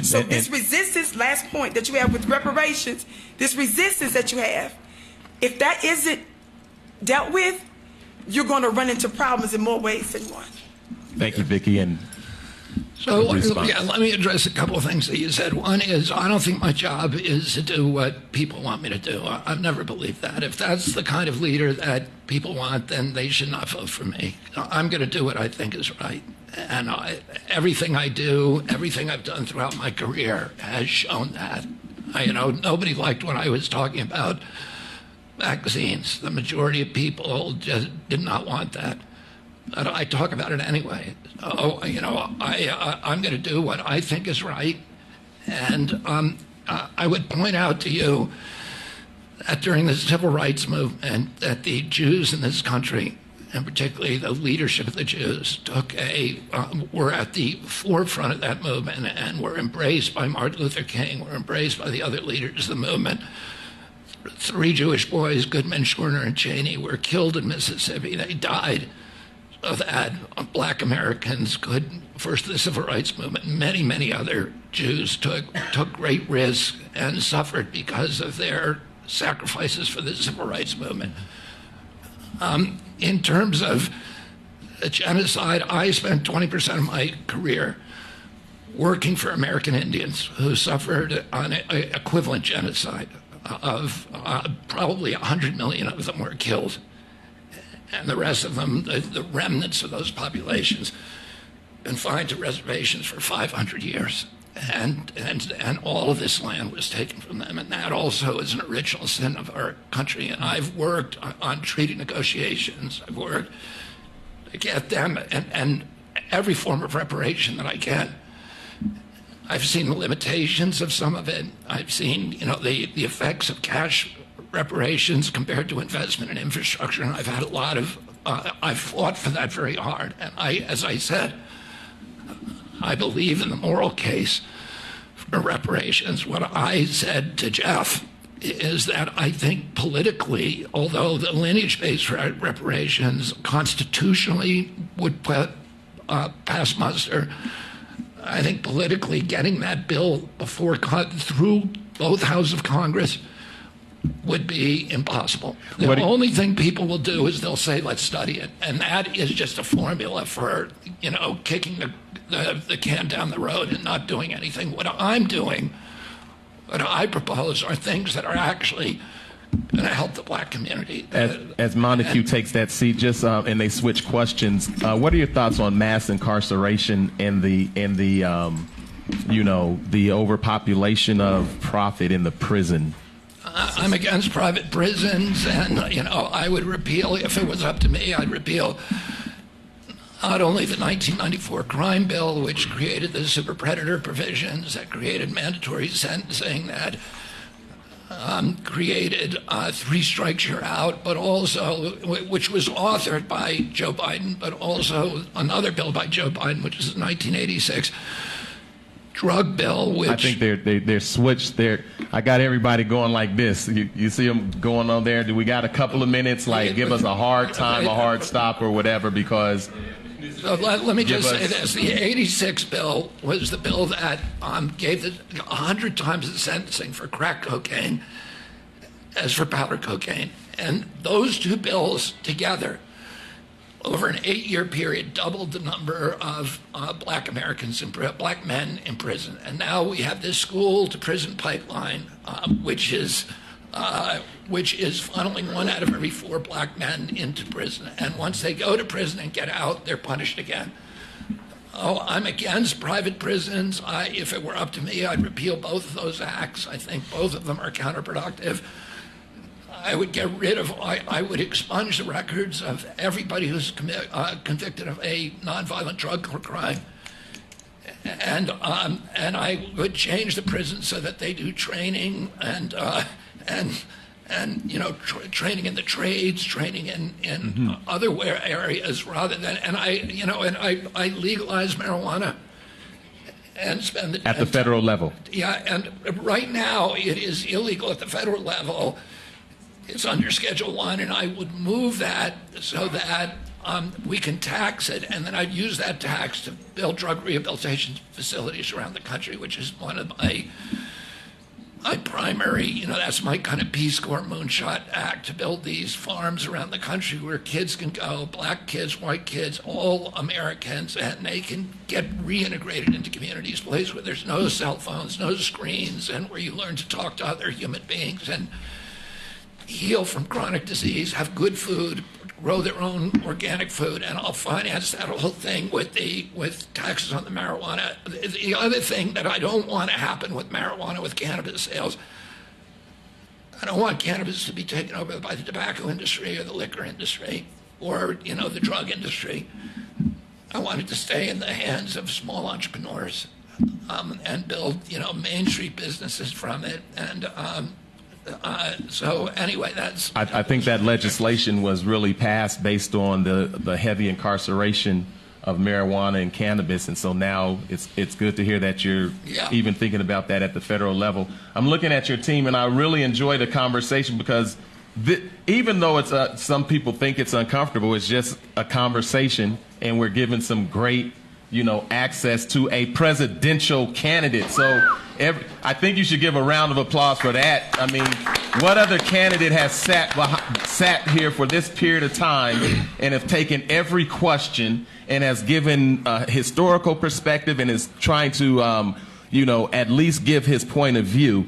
So this resistance, last point that you have with reparations, this resistance that you have, if that isn't dealt with, you're going to run into problems in more ways than one. Thank you, Vicki. And so yeah, let me address a couple of things that you said. One is, I don't think my job is to do what people want me to do. I've never believed that. If that's the kind of leader that people want, then they should not vote for me. I'm going to do what I think is right. And everything I do, everything I've done throughout my career has shown that. Nobody liked when I was talking about vaccines. The majority of people just did not want that. But I talk about it anyway. I'm going to do what I think is right. And I would point out to you that during the civil rights movement, that the Jews in this country, and particularly the leadership of the Jews, were at the forefront of that movement and were embraced by Martin Luther King, were embraced by the other leaders of the movement. 3 Jewish boys, Goodman, Schwerner, and Cheney, were killed in Mississippi. They died so that black Americans could, first the civil rights movement, many, many other Jews took great risks and suffered because of their sacrifices for the civil rights movement. In terms of genocide, I spent 20% of my career working for American Indians who suffered an equivalent genocide of probably 100 million of them were killed. And the rest of them, the remnants of those populations, confined to reservations for 500 years. And all of this land was taken from them. And that also is an original sin of our country. And I've worked on treaty negotiations. I've worked to get them and every form of reparation that I can. I've seen the limitations of some of it. I've seen, the effects of cash reparations compared to investment in infrastructure. And I've had I've fought for that very hard. And as I said, I believe in the moral case for reparations. What I said to Jeff is that I think politically, although the lineage-based reparations constitutionally would pass muster, I think politically getting that bill through both houses of Congress would be impossible. The only thing people will do is they'll say, let's study it. And that is just a formula for, kicking the can down the road and not doing anything. What I'm doing, what I propose, are things that are actually going to help the black community. As Montague takes that seat, and they switch questions, what are your thoughts on mass incarceration and the overpopulation of profit in the prison? I'm against private prisons, and I would repeal, if it was up to me, I'd repeal not only the 1994 crime bill, which created the super predator provisions, that created mandatory sentencing, that created 3 strikes you're out, but also, which was authored by Joe Biden, but also another bill by Joe Biden, which is 1986. Drug bill, which I think they're switched. I got everybody going like this. You see them going on there. Do we got a couple of minutes? Give us a hard time, a hard stop, or whatever, because. So let me just say this: the '86 bill was the bill that gave 100 times the sentencing for crack cocaine as for powder cocaine, and those 2 bills together, over an 8-year period, doubled the number of black Americans, black men in prison. And now we have this school-to-prison pipeline, which is funneling 1 out of every 4 black men into prison. And once they go to prison and get out, they're punished again. I'm against private prisons. If it were up to me, I'd repeal both of those acts. I think both of them are counterproductive. I would get rid of, I would expunge the records of everybody who's convicted of a nonviolent drug crime. And I would change the prison so that they do training and training in the trades, training in other areas rather than, I legalize marijuana and spend the at the federal level. Yeah, and right now it is illegal at the federal level. It's under Schedule 1, and I would move that so that we can tax it, and then I'd use that tax to build drug rehabilitation facilities around the country, which is one of my primary, that's my kind of Peace Corps moonshot act, to build these farms around the country where kids can go, black kids, white kids, all Americans, and they can get reintegrated into communities, places where there's no cell phones, no screens, and where you learn to talk to other human beings and heal from chronic disease, have good food, grow their own organic food, and I'll finance that whole thing with taxes on the marijuana. The other thing that I don't want to happen with marijuana, with cannabis sales, I don't want cannabis to be taken over by the tobacco industry or the liquor industry or, the drug industry. I want it to stay in the hands of small entrepreneurs and build, Main Street businesses from it. And so anyway, that's... I think that legislation was really passed based on the heavy incarceration of marijuana and cannabis, and so now it's good to hear that you're even thinking about that at the federal level. I'm looking at your team, and I really enjoy the conversation because even though it's some people think it's uncomfortable, it's just a conversation, and we're given some great access to a presidential candidate. So I think you should give a round of applause for that. I mean, what other candidate has sat here for this period of time and have taken every question and has given a historical perspective and is trying to, at least give his point of view?